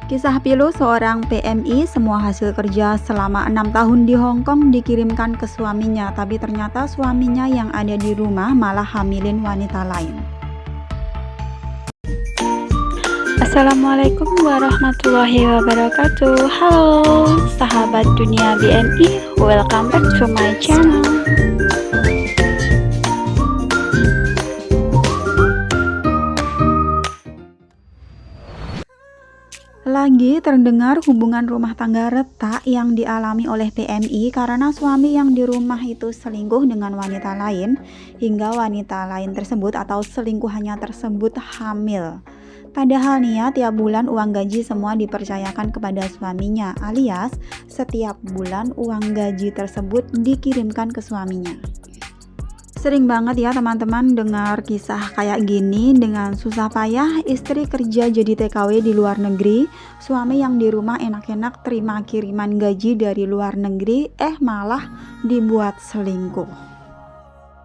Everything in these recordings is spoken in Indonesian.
Kisah pilu seorang PMI, semua hasil kerja selama 6 tahun di Hong Kong dikirimkan ke suaminya, tapi ternyata suaminya yang ada di rumah malah hamilin wanita lain. Assalamualaikum warahmatullahi wabarakatuh. Halo sahabat dunia BMI, welcome back to my channel. Lagi terdengar hubungan rumah tangga retak yang dialami oleh PMI karena suami yang di rumah itu selingkuh dengan wanita lain, hingga wanita lain tersebut atau selingkuhannya tersebut hamil. Padahal nih ya, tiap bulan uang gaji semua dipercayakan kepada suaminya, alias setiap bulan uang gaji tersebut dikirimkan ke suaminya. Sering banget ya teman-teman dengar kisah kayak gini. Dengan susah payah istri kerja jadi TKW di luar negeri, suami yang di rumah enak-enak terima kiriman gaji dari luar negeri, malah dibuat selingkuh.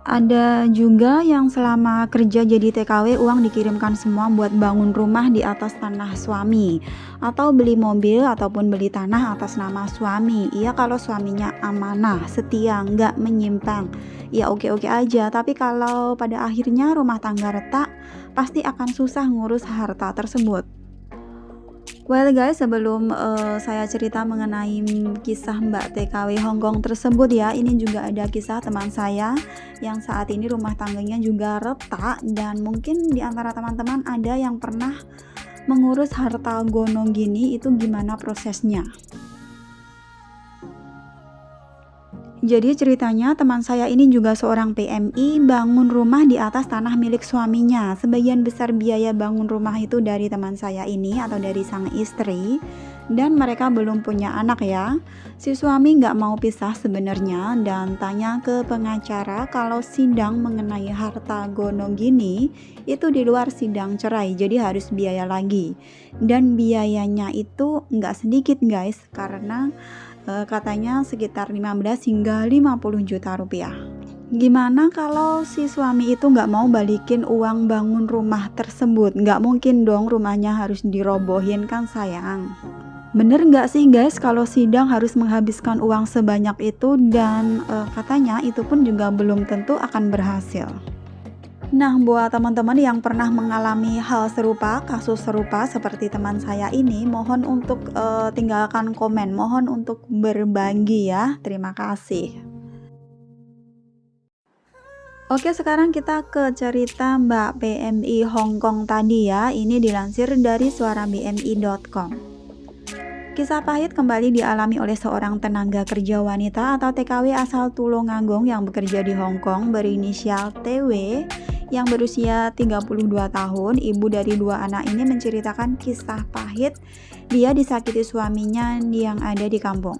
Ada juga yang selama kerja jadi TKW uang dikirimkan semua buat bangun rumah di atas tanah suami, atau beli mobil ataupun beli tanah atas nama suami. Iya, kalau suaminya amanah, setia, nggak menyimpang, ya oke-oke aja. Tapi kalau pada akhirnya rumah tangga retak, pasti akan susah ngurus harta tersebut. Well guys, sebelum saya cerita mengenai kisah Mbak TKW Hong Kong tersebut ya, ini juga ada kisah teman saya yang saat ini rumah tangganya juga retak, dan mungkin di antara teman-teman ada yang pernah mengurus harta gono gini, itu gimana prosesnya. Jadi ceritanya teman saya ini juga seorang PMI, bangun rumah di atas tanah milik suaminya. Sebagian besar biaya bangun rumah itu dari teman saya ini atau dari sang istri, dan mereka belum punya anak ya. Si suami nggak mau pisah sebenarnya dan tanya ke pengacara kalau sidang mengenai harta gono gini itu di luar sidang cerai, jadi harus biaya lagi. Dan biayanya itu nggak sedikit guys, karena katanya sekitar 15 hingga 50 juta rupiah. Gimana kalau si suami itu nggak mau balikin uang bangun rumah tersebut? Nggak mungkin dong rumahnya harus dirobohin kan sayang. Bener nggak sih guys kalau sidang harus menghabiskan uang sebanyak itu, dan katanya itu pun juga belum tentu akan berhasil. Nah, buat teman-teman yang pernah mengalami hal serupa, kasus serupa seperti teman saya ini, mohon untuk tinggalkan komen, mohon untuk berbagi ya. Terima kasih. Oke, sekarang kita ke cerita Mbak PMI Hong Kong tadi ya. Ini dilansir dari suarabmi.com. Kisah pahit kembali dialami oleh seorang tenaga kerja wanita atau TKW asal Tulungagung yang bekerja di Hong Kong berinisial TW yang berusia 32 tahun. Ibu dari 2 anak ini menceritakan kisah pahit dia disakiti suaminya yang ada di kampung.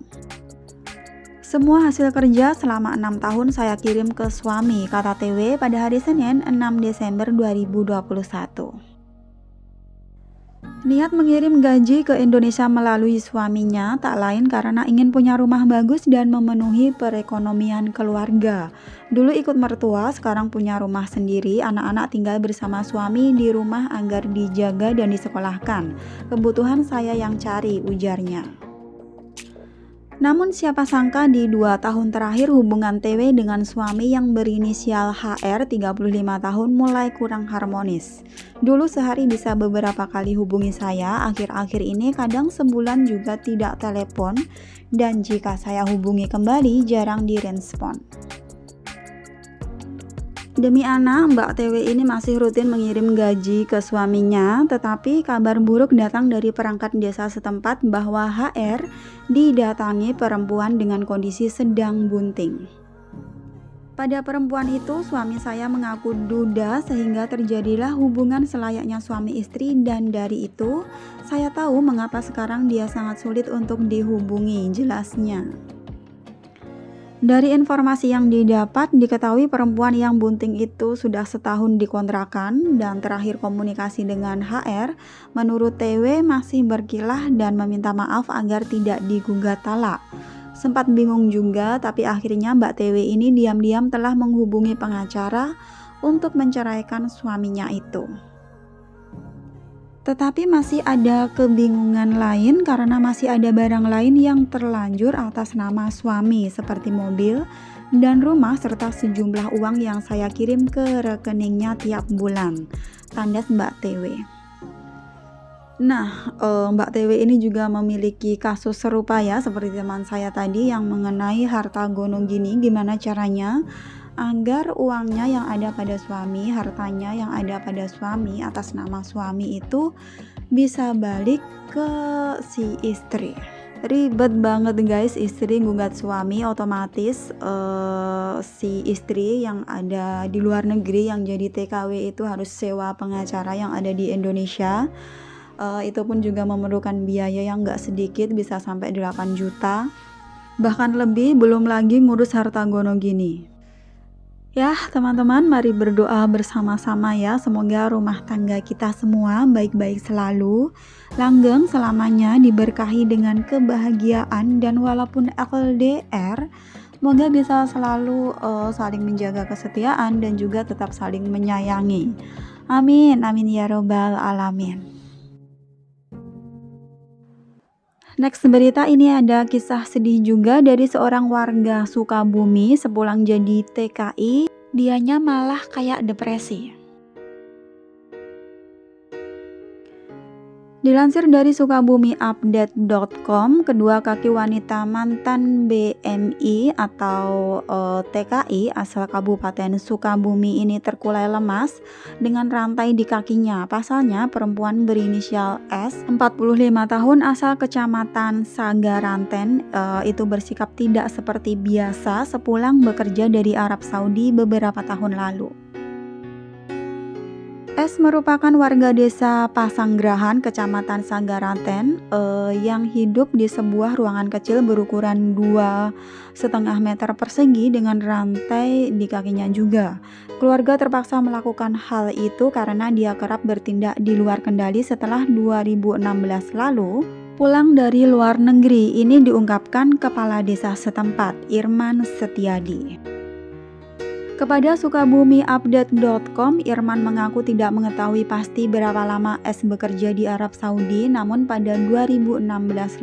Semua hasil kerja selama 6 tahun saya kirim ke suami, kata TW pada hari Senin 6 Desember 2021. Niat mengirim gaji ke Indonesia melalui suaminya tak lain karena ingin punya rumah bagus dan memenuhi perekonomian keluarga. Dulu ikut mertua, sekarang punya rumah sendiri, anak-anak tinggal bersama suami di rumah agar dijaga dan disekolahkan. Kebutuhan saya yang cari, ujarnya. Namun siapa sangka di 2 tahun terakhir hubungan TW dengan suami yang berinisial HR 35 tahun mulai kurang harmonis. Dulu sehari bisa beberapa kali hubungi saya, akhir-akhir ini kadang sebulan juga tidak telepon, dan jika saya hubungi kembali jarang direspon. Demi anak, Mbak TW ini masih rutin mengirim gaji ke suaminya, tetapi kabar buruk datang dari perangkat desa setempat bahwa HR didatangi perempuan dengan kondisi sedang bunting. Pada perempuan itu, suami saya mengaku duda sehingga terjadilah hubungan selayaknya suami istri, dan dari itu saya tahu mengapa sekarang dia sangat sulit untuk dihubungi, jelasnya. Dari informasi yang didapat, diketahui perempuan yang bunting itu sudah setahun dikontrakan, dan terakhir komunikasi dengan HR, menurut TW masih berkilah dan meminta maaf agar tidak digugat talak. Sempat bingung juga, tapi akhirnya Mbak TW ini diam-diam telah menghubungi pengacara untuk menceraikan suaminya itu. Tetapi masih ada kebingungan lain karena masih ada barang lain yang terlanjur atas nama suami seperti mobil dan rumah serta sejumlah uang yang saya kirim ke rekeningnya tiap bulan. Tandas Mbak TW. Nah, Mbak TW ini juga memiliki kasus serupa ya seperti teman saya tadi yang mengenai harta gonong gini. Gimana caranya agar uangnya yang ada pada suami, hartanya yang ada pada suami atas nama suami itu bisa balik ke si istri. Ribet banget guys, istri gugat suami, otomatis si istri yang ada di luar negeri yang jadi TKW itu harus sewa pengacara yang ada di Indonesia. Itu pun juga memerlukan biaya yang gak sedikit, bisa sampai 8 juta bahkan lebih, belum lagi ngurus harta gono gini. Ya teman-teman, mari berdoa bersama-sama ya, semoga rumah tangga kita semua baik-baik selalu, langgeng selamanya, diberkahi dengan kebahagiaan, dan walaupun LDR, semoga bisa selalu saling menjaga kesetiaan dan juga tetap saling menyayangi. Amin, amin ya robbal alamin. Next berita ini ada kisah sedih juga dari seorang warga Sukabumi. Sepulang jadi TKI, dianya malah kayak depresi. Dilansir dari sukabumiupdate.com, kedua kaki wanita mantan BMI atau TKI asal Kabupaten Sukabumi ini terkulai lemas dengan rantai di kakinya. Pasalnya, perempuan berinisial S, 45 tahun asal Kecamatan Sagaranten, itu bersikap tidak seperti biasa sepulang bekerja dari Arab Saudi beberapa tahun lalu. S merupakan warga desa Pasanggerahan, Kecamatan Sagaranten, yang hidup di sebuah ruangan kecil berukuran 2,5 meter persegi dengan rantai di kakinya juga. Keluarga terpaksa melakukan hal itu karena dia kerap bertindak di luar kendali setelah 2016 lalu pulang dari luar negeri. Ini diungkapkan Kepala Desa setempat, Irman Setiadi. Kepada sukabumiupdate.com, Irman mengaku tidak mengetahui pasti berapa lama S bekerja di Arab Saudi, namun pada 2016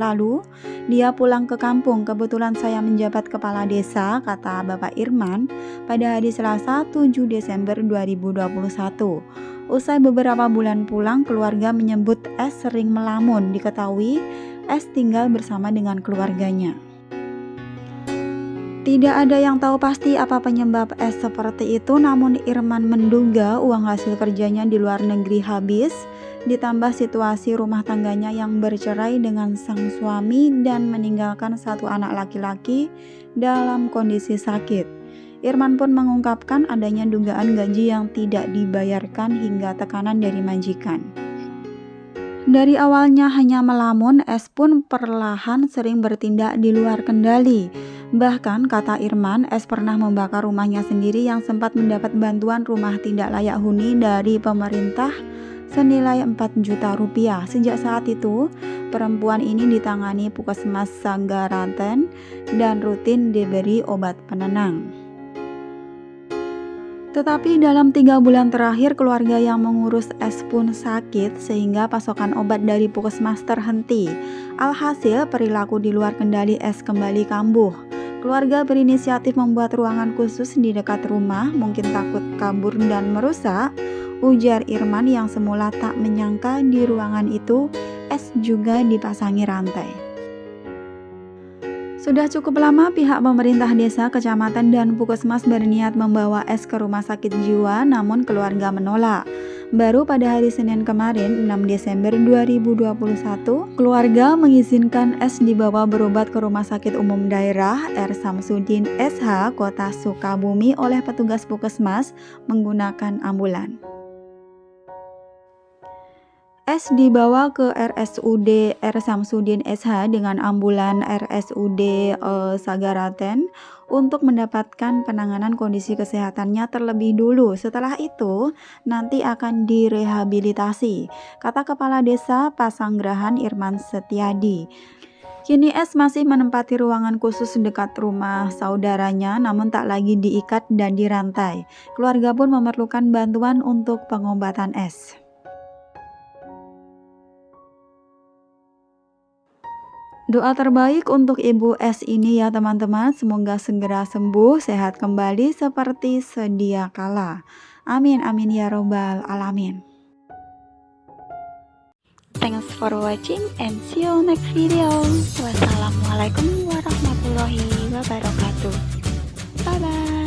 lalu dia pulang ke kampung. Kebetulan saya menjabat kepala desa, kata Bapak Irman, pada hari Selasa 7 Desember 2021. Usai beberapa bulan pulang, keluarga menyebut S sering melamun. Diketahui S tinggal bersama dengan keluarganya. Tidak ada yang tahu pasti apa penyebab S seperti itu, namun Irman menduga uang hasil kerjanya di luar negeri habis, ditambah situasi rumah tangganya yang bercerai dengan sang suami dan meninggalkan satu anak laki-laki dalam kondisi sakit. Irman pun mengungkapkan adanya dugaan gaji yang tidak dibayarkan hingga tekanan dari majikan. Dari awalnya hanya melamun, S pun perlahan sering bertindak di luar kendali. Bahkan, kata Irman, S pernah membakar rumahnya sendiri yang sempat mendapat bantuan rumah tidak layak huni dari pemerintah senilai 4 juta rupiah. Sejak saat itu, perempuan ini ditangani Puskesmas Sagaranten dan rutin diberi obat penenang. Tetapi dalam 3 bulan terakhir, keluarga yang mengurus S pun sakit sehingga pasokan obat dari Puskesmas terhenti. Alhasil, perilaku di luar kendali S kembali kambuh. Keluarga berinisiatif membuat ruangan khusus di dekat rumah, mungkin takut kabur dan merusak, ujar Irman yang semula tak menyangka di ruangan itu S juga dipasangi rantai. Sudah cukup lama pihak pemerintah desa, kecamatan, dan puskesmas berniat membawa S ke rumah sakit jiwa, namun keluarga menolak. Baru pada hari Senin kemarin, 6 Desember 2021, keluarga mengizinkan S dibawa berobat ke Rumah Sakit Umum Daerah R. Samsudin SH, Kota Sukabumi oleh petugas puskesmas menggunakan ambulan. S dibawa ke RSUD R. Samsudin SH dengan ambulan RSUD Sagaranten untuk mendapatkan penanganan kondisi kesehatannya terlebih dulu. Setelah itu nanti akan direhabilitasi, kata Kepala Desa Pasanggerahan Irman Setiadi. Kini S masih menempati ruangan khusus dekat rumah saudaranya, namun tak lagi diikat dan dirantai. Keluarga pun memerlukan bantuan untuk pengobatan S. Doa terbaik untuk Ibu S ini ya teman-teman, semoga segera sembuh, sehat kembali seperti sedia kala. Amin amin ya robbal alamin. Thanks for watching and see you next video. Wassalamualaikum warahmatullahi wabarakatuh. Bye bye.